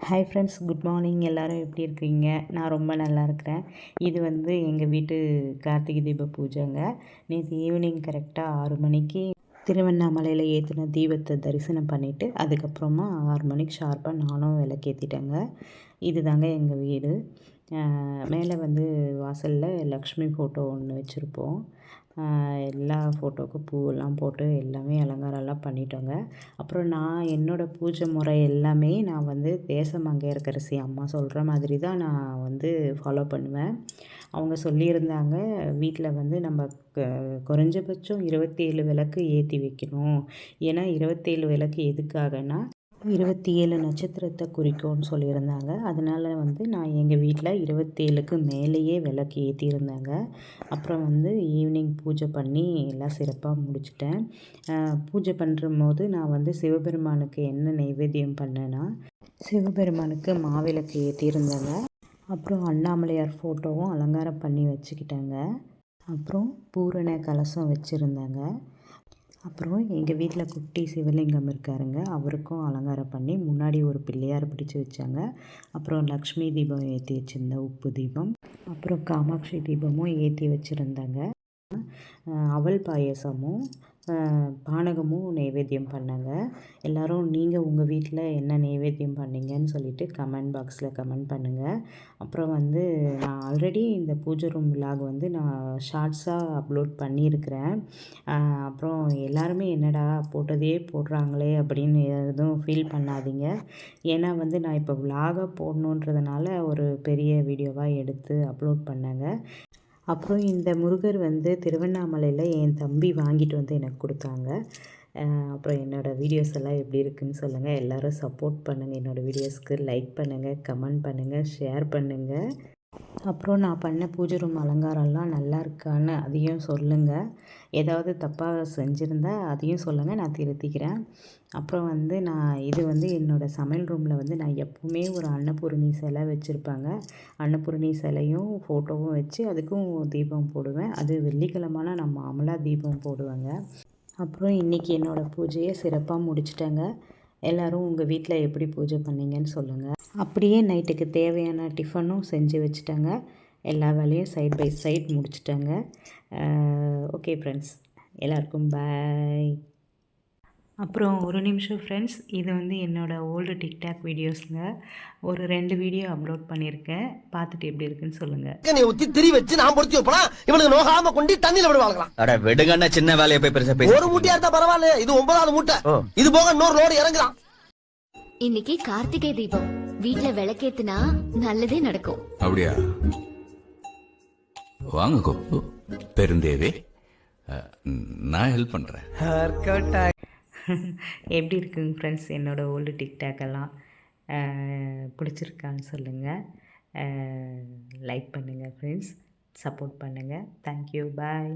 Hi friends, good morning. எல்லோரும் எப்படி இருக்கீங்க? நான் ரொம்ப நல்லா இருக்கிறேன். இது வந்து எங்கள் வீட்டு கார்த்திகை தீப பூஜைங்க. நேற்று ஈவினிங் கரெக்டாக 6 மணிக்கு திருவண்ணாமலையில் ஏற்றின தீபத்தை தரிசனம் பண்ணிவிட்டு அதுக்கப்புறமா 6 மணிக்கு ஷார்ப்பாக நானும் விளக்கேற்றிட்டேங்க. இது தாங்க எங்கள் வீடு. மேலே வந்து வாசலில் லக்ஷ்மி ஃபோட்டோ ஒன்று வச்சுருப்போம். எல்லா ஃபோட்டோவுக்கும் பூவெல்லாம் போட்டு எல்லாமே அலங்காரம்லாம் பண்ணிட்டோங்க. அப்புறம் நான் என்னோடய பூஜை முறை எல்லாமே நான் வந்து தேசமங்கையர்க்கரசி அம்மா சொல்கிற மாதிரி தான் நான் வந்து ஃபாலோ பண்ணுவேன். அவங்க சொல்லியிருந்தாங்க, வீட்டில் வந்து நம்ம குறைஞ்சபட்சம் 27 விளக்கு ஏற்றி வைக்கணும். ஏன்னா 27 விளக்கு எதுக்காகனா 27 நட்சத்திரத்தை குறிக்கும்னு சொல்லியிருந்தாங்க. அதனால் வந்து நான் எங்கள் வீட்டில் 27க்கு மேலேயே விளக்கு ஏற்றியிருந்தேங்க. அப்புறம் வந்து ஈவினிங் பூஜை பண்ணி எல்லாம் சிறப்பாக முடிச்சிட்டேன். பூஜை பண்ணும்போது நான் வந்து சிவபெருமானுக்கு என்ன நைவேத்தியம் பண்ணேன்னா, சிவபெருமானுக்கு மாவிளக்கு ஏற்றியிருந்தேங்க. அப்புறம் அண்ணாமலையார் ஃபோட்டோவும் அலங்காரம் பண்ணி வச்சுக்கிட்டேங்க. அப்புறம் பூரண கலசம் வச்சுருந்தேங்க. அப்புறம் எங்கள் வீட்டில் குட்டி சிவலிங்கம் இருக்காருங்க, அவருக்கும் அலங்காரம் பண்ணி முன்னாடி ஒரு பிள்ளையார் பிடிச்சி வச்சாங்க. அப்புறம் லக்ஷ்மி தீபம் ஏற்றி வச்சுருந்தேன், உப்பு தீபம். அப்புறம் காமாட்சி தீபமும் ஏற்றி வச்சுருந்தாங்க. அவல் பாயசமும் பானகமும் நைவேத்தியம் பண்ணேங்க. எல்லோரும் நீங்கள் உங்கள் வீட்டில் என்ன நைவேத்தியம் பண்ணீங்கன்னு சொல்லிவிட்டு கமெண்ட் பாக்ஸில் கமெண்ட் பண்ணுங்கள். அப்புறம் வந்து நான் ஆல்ரெடி இந்த பூஜை ரூம் விலாக் வந்து நான் ஷார்ட்ஸாக அப்லோட் பண்ணியிருக்கிறேன். அப்புறம் எல்லாருமே என்னடா போட்டதே போடுறாங்களே அப்படின்னு எதுவும் ஃபீல் பண்ணாதீங்க. ஏன்னா வந்து நான் இப்போ விலாகாக போடணுன்றதுனால ஒரு பெரிய வீடியோவாக எடுத்து அப்லோட் பண்ணேங்க. அப்புறம் இந்த முருகர் வந்து திருவண்ணாமலையில் என் தம்பி வாங்கிட்டு வந்து எனக்கு கொடுத்தாங்க. அப்புறம் என்னோடய வீடியோஸ் எல்லாம் எப்படி இருக்குதுன்னு சொல்லுங்கள். எல்லோரும் சப்போர்ட் பண்ணுங்கள். என்னோடய வீடியோஸ்க்கு லைக் பண்ணுங்கள், கமெண்ட் பண்ணுங்கள், ஷேர் பண்ணுங்கள். அப்புறம் நான் பண்ண பூஜை ரூம் அலங்காரம்லாம் நல்லா இருக்கான்னு அதையும் சொல்லுங்கள். ஏதாவது தப்பாக செஞ்சுருந்தா அதையும் சொல்லுங்கள், நான் திருத்திக்கிறேன். அப்புறம் வந்து இது வந்து என்னோடய சமையல் ரூமில் வந்து நான் எப்போவுமே ஒரு அன்னபூரணி சிலை வச்சுருப்பாங்க. அன்னபூரணி சிலையும் ஃபோட்டோவும் வச்சு அதுக்கும் தீபம் போடுவேன். அது வெள்ளிக்கிழமைனா நான் மாமூலாக தீபம் போடுவேங்க. அப்புறம் இன்றைக்கி என்னோடய பூஜையை சிறப்பாக முடிச்சிட்டேங்க. எல்லோரும் உங்கள் வீட்டில் எப்படி பூஜை பண்ணீங்கன்னு சொல்லுங்கள். அப்படியே நைட்டுக்கு தேவையான டிஃபனும் செஞ்சு வச்சுட்டேங்க. எல்லா வேலையும் சைட் பை சைட் முடிச்சிட்டேங்க. ஓகே ஃப்ரெண்ட்ஸ், எல்லாருக்கும் பாய். அப்புறம் ஒரு நிமிஷம் ஃப்ரெண்ட்ஸ், இது வந்து என்னோடய ஓல்டு டிக்டாக் வீடியோஸுங்க. ஒரு 2 வீடியோ அப்லோட் பண்ணியிருக்கேன். பார்த்துட்டு எப்படி இருக்குன்னு சொல்லுங்கள். ஊற்றி திரி வச்சு நான் பொறுத்தி வைப்பேன். இவனுக்கு நோகாம கொண்டு தண்ணியில் விடுவாங்களாம். அட விடுங்கண்ணா, சின்ன வேலையை போய் பெருசா பேசி. ஒரு மூட்டையா இருந்தா பரவாயில்ல, இது 9வது மூட்டை. இது போக இன்னொரு லோடு இறங்குறான். இன்னைக்கு கார்த்திகை தீபம். வீட்ல விளக்கேத்துனா நல்லதே நடக்கும். அப்படியா? வாங்க கோப்பு பெருந்தேவே, நான் ஹெல்ப் பண்ணுறேன். எப்படி இருக்குங்க ஃப்ரெண்ட்ஸ் என்னோடய ஓல்டு டிக்டாக் எல்லாம்? பிடிச்சிருக்கான்னு சொல்லுங்கள். லைக் பண்ணுங்கள் ஃப்ரெண்ட்ஸ், சப்போர்ட் பண்ணுங்கள். தேங்க்யூ, பாய்.